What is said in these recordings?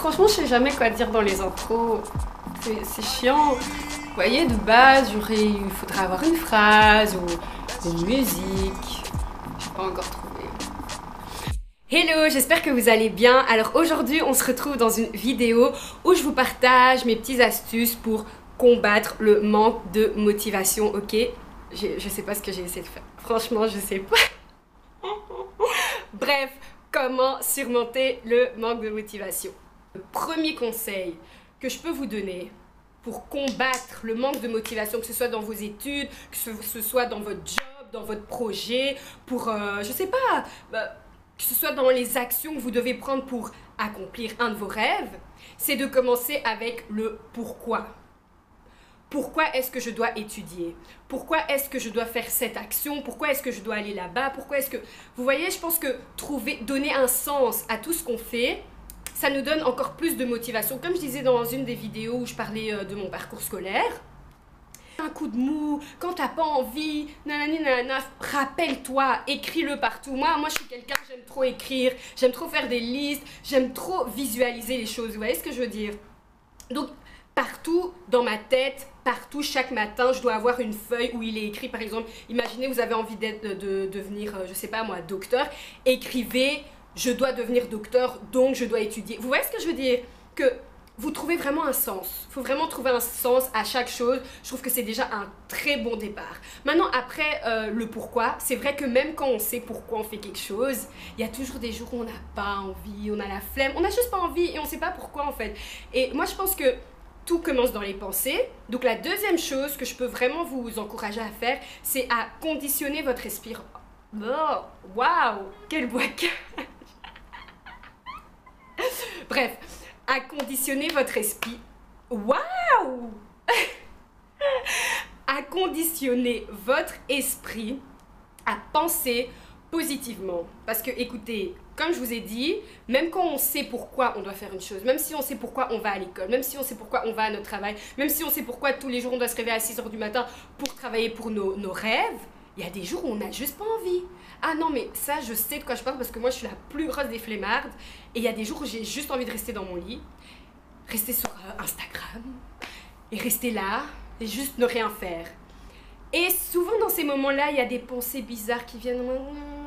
franchement, je sais jamais quoi dire dans les intros. C'est chiant. Vous voyez, de base, il faudrait avoir une phrase ou une musique. Je n'ai pas encore trouvé. Hello, j'espère que vous allez bien. Alors aujourd'hui, on se retrouve dans une vidéo où je vous partage mes petites astuces pour combattre le manque de motivation, ok? Je sais pas ce que j'ai essayé de faire. Franchement, je sais pas. Bref, comment surmonter le manque de motivation? Le premier conseil que je peux vous donner pour combattre le manque de motivation, que ce soit dans vos études, que ce soit dans votre job, dans votre projet, pour, je sais pas, que ce soit dans les actions que vous devez prendre pour accomplir un de vos rêves, c'est de commencer avec le pourquoi. Pourquoi est-ce que je dois étudier? Pourquoi est-ce que je dois faire cette action? Pourquoi est-ce que je dois aller là-bas? Pourquoi est-ce que... Vous voyez, je pense que donner un sens à tout ce qu'on fait, ça nous donne encore plus de motivation. Comme je disais dans une des vidéos où je parlais de mon parcours scolaire, un coup de mou, quand t'as pas envie, nanani nanana, rappelle-toi, écris-le partout. Moi je suis quelqu'un, j'aime trop écrire, j'aime trop faire des listes, j'aime trop visualiser les choses. Vous voyez ce que je veux dire? Donc, partout dans ma tête, partout, chaque matin, je dois avoir une feuille où il est écrit, par exemple, imaginez vous avez envie de devenir, je sais pas moi, docteur, écrivez, je dois devenir docteur, donc je dois étudier. Vous voyez ce que je veux dire? Que vous trouvez vraiment un sens. Il faut vraiment trouver un sens à chaque chose. Je trouve que c'est déjà un très bon départ. Maintenant, après le pourquoi, c'est vrai que même quand on sait pourquoi on fait quelque chose, il y a toujours des jours où on n'a pas envie, on a la flemme, on n'a juste pas envie et on ne sait pas pourquoi en fait. Et moi, je pense que tout commence dans les pensées. Donc la deuxième chose que je peux vraiment vous encourager à faire, c'est à conditionner votre esprit. Oh, waouh, quel bois-cage. Bref, à conditionner votre esprit. Waouh. À conditionner votre esprit à penser positivement. Parce que, écoutez, comme je vous ai dit, même quand on sait pourquoi on doit faire une chose, même si on sait pourquoi on va à l'école, même si on sait pourquoi on va à notre travail, même si on sait pourquoi tous les jours on doit se réveiller à 6 h du matin pour travailler pour nos rêves, il y a des jours où on n'a juste pas envie. Ah non, mais ça, je sais de quoi je parle parce que moi, je suis la plus grosse des flemmardes. Et il y a des jours où j'ai juste envie de rester dans mon lit, rester sur Instagram, et rester là, et juste ne rien faire. Et souvent dans ces moments-là, il y a des pensées bizarres qui viennent.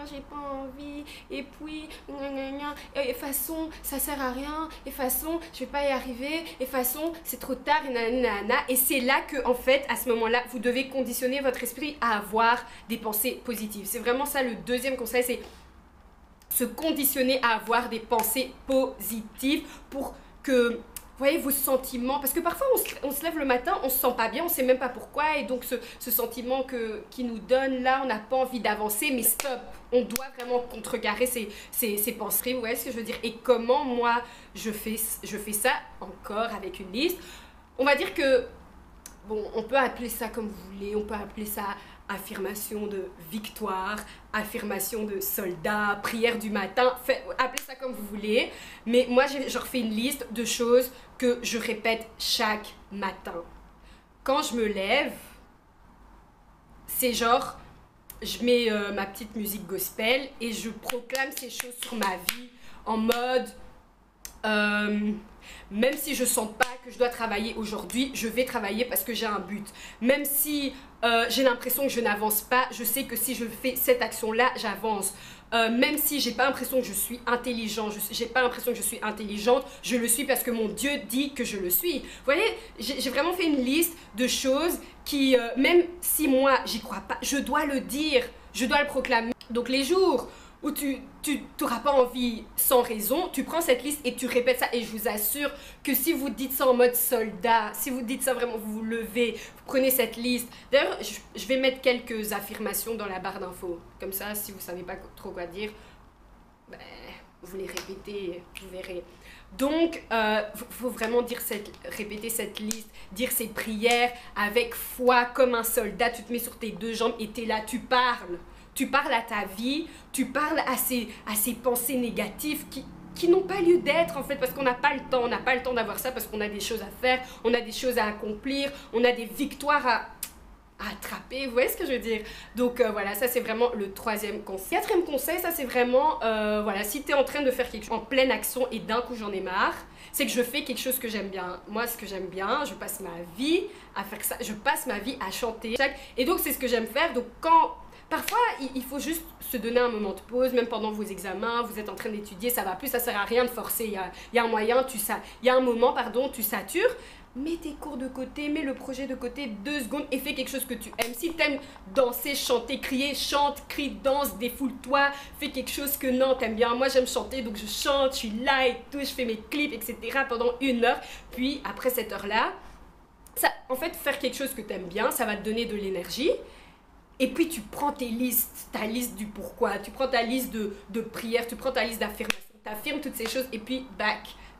J'ai pas envie, et puis, et de toute façon, ça sert à rien, et de toute façon, je vais pas y arriver, et de toute façon, c'est trop tard, et nanana. Et c'est là que, en fait, à ce moment-là, vous devez conditionner votre esprit à avoir des pensées positives. C'est vraiment ça le deuxième conseil, c'est se conditionner à avoir des pensées positives pour que... Vous voyez, vos sentiments, parce que parfois on se lève le matin, on se sent pas bien, on sait même pas pourquoi, et donc ce sentiment qui nous donne, là, on n'a pas envie d'avancer, mais stop, on doit vraiment contrecarrer ces pensées, vous voyez ce que je veux dire? Et comment moi je fais ça, encore avec une liste? On va dire que, bon, on peut appeler ça comme vous voulez, on peut appeler ça affirmation de victoire, affirmation de soldat, prière du matin, appelez ça comme vous voulez, mais moi je refais une liste de choses que je répète chaque matin. Quand je me lève, c'est genre, je mets ma petite musique gospel et je proclame ces choses sur ma vie en mode... même si je sens pas que je dois travailler aujourd'hui, je vais travailler parce que j'ai un but. Même si j'ai l'impression que je n'avance pas, je sais que si je fais cette action-là, j'avance. Même si j'ai pas l'impression que je suis intelligent, j'ai pas l'impression que je suis intelligente, je le suis parce que mon Dieu dit que je le suis. Vous voyez, j'ai vraiment fait une liste de choses qui, même si moi j'y crois pas, je dois le dire, je dois le proclamer. Donc les jours où tu n'auras pas envie sans raison, tu prends cette liste et tu répètes ça. Et je vous assure que si vous dites ça en mode soldat, si vous dites ça vraiment, vous vous levez, vous prenez cette liste. D'ailleurs, je vais mettre quelques affirmations dans la barre d'infos. Comme ça, si vous ne savez pas trop quoi dire, ben, vous les répétez, vous verrez. Donc, faut vraiment répéter cette liste, dire ces prières avec foi, comme un soldat. Tu te mets sur tes deux jambes et tu es là, tu parles. Tu parles à ta vie, tu parles à ces pensées négatives qui n'ont pas lieu d'être en fait, parce qu'on n'a pas le temps, on n'a pas le temps d'avoir ça parce qu'on a des choses à faire, on a des choses à accomplir, on a des victoires attraper, vous voyez ce que je veux dire? Donc voilà, ça c'est vraiment le troisième conseil. Quatrième conseil, ça c'est vraiment, voilà, si tu es en train de faire quelque chose en pleine action et d'un coup j'en ai marre, c'est que je fais quelque chose que j'aime bien. Moi, ce que j'aime bien, je passe ma vie à faire ça, je passe ma vie à chanter. Et donc c'est ce que j'aime faire, donc quand... Parfois, il faut juste se donner un moment de pause, même pendant vos examens, vous êtes en train d'étudier, ça va plus, ça sert à rien de forcer. Il y a un moyen, il y a un moment, pardon, tu satures. Mets tes cours de côté, mets le projet de côté 2 secondes et fais quelque chose que tu aimes. Si tu aimes danser, chanter, crier, chante, crie, danse, défoule-toi, fais quelque chose que non, t'aimes bien. Moi j'aime chanter donc je chante, je suis là et tout, je fais mes clips, etc. pendant 1 heure. Puis après cette heure-là, en fait faire quelque chose que t'aimes bien, ça va te donner de l'énergie. Et puis tu prends tes listes, ta liste du pourquoi, tu prends ta liste de prières, tu prends ta liste d'affirmations, tu affirmes toutes ces choses et puis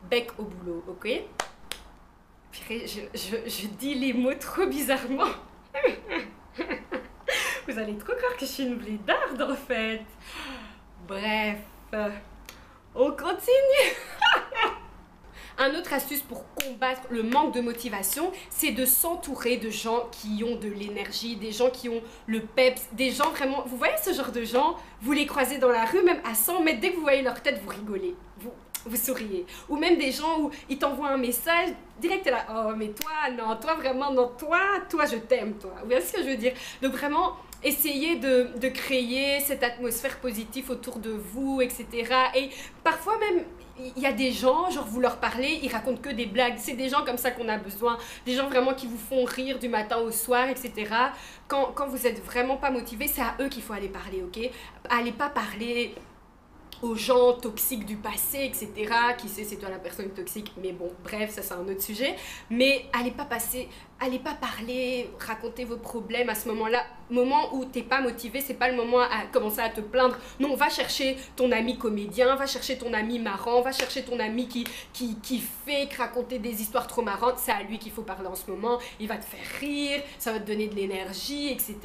bec au boulot, ok? Je dis les mots trop bizarrement. Vous allez trop croire que je suis une blédarde en fait. Bref, on continue. Un autre astuce pour combattre le manque de motivation, c'est de s'entourer de gens qui ont de l'énergie, des gens qui ont le peps, des gens vraiment... Vous voyez ce genre de gens, vous les croisez dans la rue, même à 100 mètres, dès que vous voyez leur tête, vous rigolez, vous souriez. Ou même des gens où ils t'envoient un message, direct t'es là, oh mais toi, non, toi vraiment, non, toi je t'aime, toi. Vous voyez ce que je veux dire? Donc vraiment, essayez de créer cette atmosphère positive autour de vous, etc. Et parfois même, il y a des gens, genre vous leur parlez, ils racontent que des blagues. C'est des gens comme ça qu'on a besoin. Des gens vraiment qui vous font rire du matin au soir, etc. Quand vous êtes vraiment pas motivé, c'est à eux qu'il faut aller parler, ok? Allez pas parler aux gens toxiques du passé, etc. Qui sait, c'est toi la personne toxique, mais bon, bref, ça c'est un autre sujet. Mais allez pas parler, raconter vos problèmes à ce moment-là. Moment où t'es pas motivé, c'est pas le moment à commencer à te plaindre. Non, va chercher ton ami comédien, va chercher ton ami marrant, va chercher ton ami qui fait raconter des histoires trop marrantes. C'est à lui qu'il faut parler en ce moment. Il va te faire rire, ça va te donner de l'énergie, etc.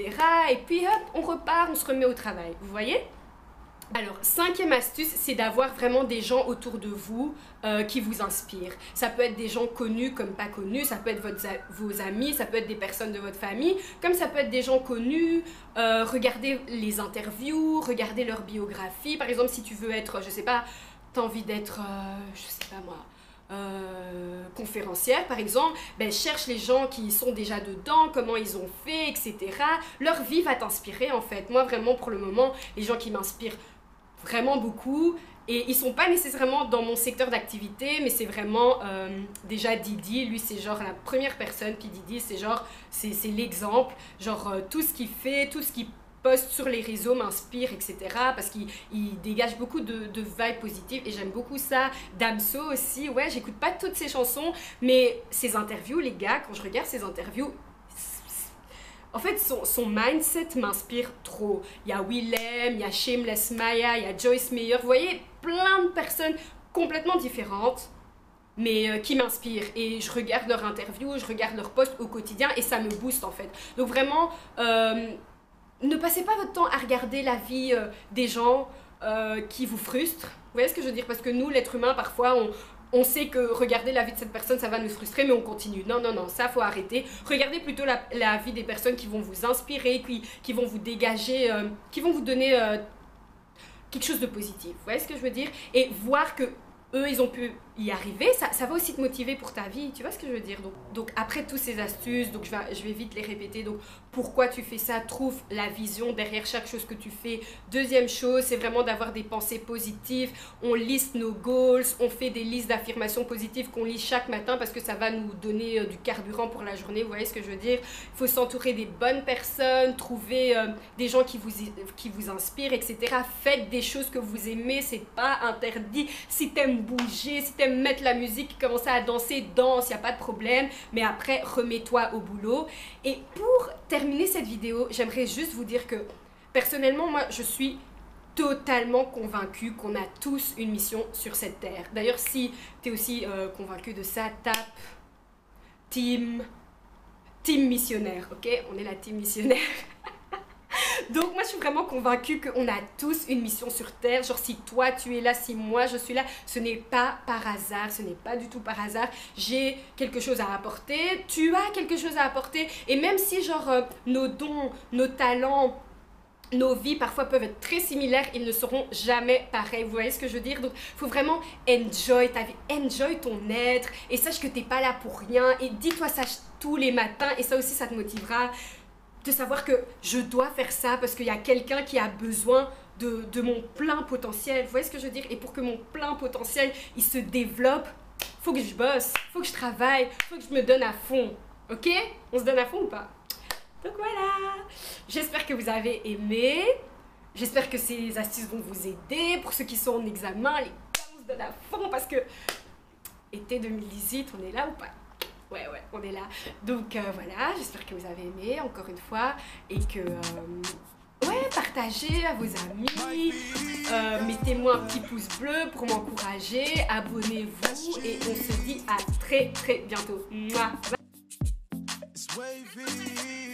Et puis hop, on repart, on se remet au travail. Vous voyez ? Alors, cinquième astuce, c'est d'avoir vraiment des gens autour de vous qui vous inspirent. Ça peut être des gens connus comme pas connus, ça peut être vos amis, ça peut être des personnes de votre famille, comme ça peut être des gens connus. Regardez les interviews, regardez leur biographie. Par exemple, si tu veux être, je sais pas, t'as envie d'être, je sais pas moi, conférencière par exemple, ben, cherche les gens qui sont déjà dedans, comment ils ont fait, etc. Leur vie va t'inspirer en fait. Moi vraiment pour le moment, les gens qui m'inspirent vraiment beaucoup, et ils sont pas nécessairement dans mon secteur d'activité, mais c'est vraiment déjà Didi, lui c'est genre la première personne, puis Didi c'est genre, c'est l'exemple, genre tout ce qu'il fait, tout ce qu'il poste sur les réseaux m'inspire, etc. Parce qu'il dégage beaucoup de vibes positives et j'aime beaucoup ça. Damso aussi, ouais, j'écoute pas toutes ses chansons, mais ses interviews, les gars, quand je regarde ses interviews, en fait, son mindset m'inspire trop. Il y a Willem, il y a Shameless Maya, il y a Joyce Meyer. Vous voyez, plein de personnes complètement différentes, mais qui m'inspirent. Et je regarde leurs interviews, je regarde leurs posts au quotidien et ça me booste en fait. Donc vraiment, ne passez pas votre temps à regarder la vie des gens qui vous frustrent. Vous voyez ce que je veux dire? Parce que nous, l'être humain, parfois, on sait que regarder la vie de cette personne, ça va nous frustrer, mais on continue. Non, non, non, ça, faut arrêter. Regardez plutôt la vie des personnes qui vont vous inspirer, qui vont vous dégager, qui vont vous donner quelque chose de positif. Vous voyez ce que je veux dire? Et voir que eux, ils ont pu y arriver, ça va aussi te motiver pour ta vie, tu vois ce que je veux dire? Donc après toutes ces astuces, donc je vais vite les répéter, donc pourquoi tu fais ça, trouve la vision derrière chaque chose que tu fais. Deuxième chose, c'est vraiment d'avoir des pensées positives, on liste nos goals, on fait des listes d'affirmations positives qu'on lit chaque matin parce que ça va nous donner du carburant pour la journée, vous voyez ce que je veux dire? Il faut s'entourer des bonnes personnes, trouver des gens qui vous inspirent, etc. Faites des choses que vous aimez, c'est pas interdit. Si t'aimes bouger, si t'aimes mettre la musique, commencer à danser, danse, il n'y a pas de problème, mais après remets-toi au boulot. Et pour terminer cette vidéo, j'aimerais juste vous dire que personnellement, moi je suis totalement convaincue qu'on a tous une mission sur cette terre. D'ailleurs, si tu es aussi convaincu de ça, tape team missionnaire, ok? On est la team missionnaire. Donc moi je suis vraiment convaincue qu'on a tous une mission sur Terre. Genre si toi tu es là, si moi je suis là, ce n'est pas par hasard, ce n'est pas du tout par hasard. J'ai quelque chose à apporter, tu as quelque chose à apporter. Et même si genre nos dons, nos talents, nos vies parfois peuvent être très similaires, ils ne seront jamais pareils. Vous voyez ce que je veux dire? Donc, il faut vraiment enjoy ta vie, enjoy ton être et sache que t'es pas là pour rien et dis-toi ça tous les matins et ça aussi ça te motivera de savoir que je dois faire ça parce qu'il y a quelqu'un qui a besoin de mon plein potentiel. Vous voyez ce que je veux dire? Et pour que mon plein potentiel il se développe, faut que je bosse, faut que je travaille, faut que je me donne à fond. Ok? On se donne à fond ou pas? Donc voilà, j'espère que vous avez aimé, j'espère que ces astuces vont vous aider pour ceux qui sont en examen, les gars on se donne à fond parce que été 2018, on est là ou pas? Ouais, on est là. Donc voilà, j'espère que vous avez aimé encore une fois et que... ouais, partagez à vos amis, mettez-moi un petit pouce bleu pour m'encourager, abonnez-vous et on se dit à très bientôt. Mouah. It's wavy.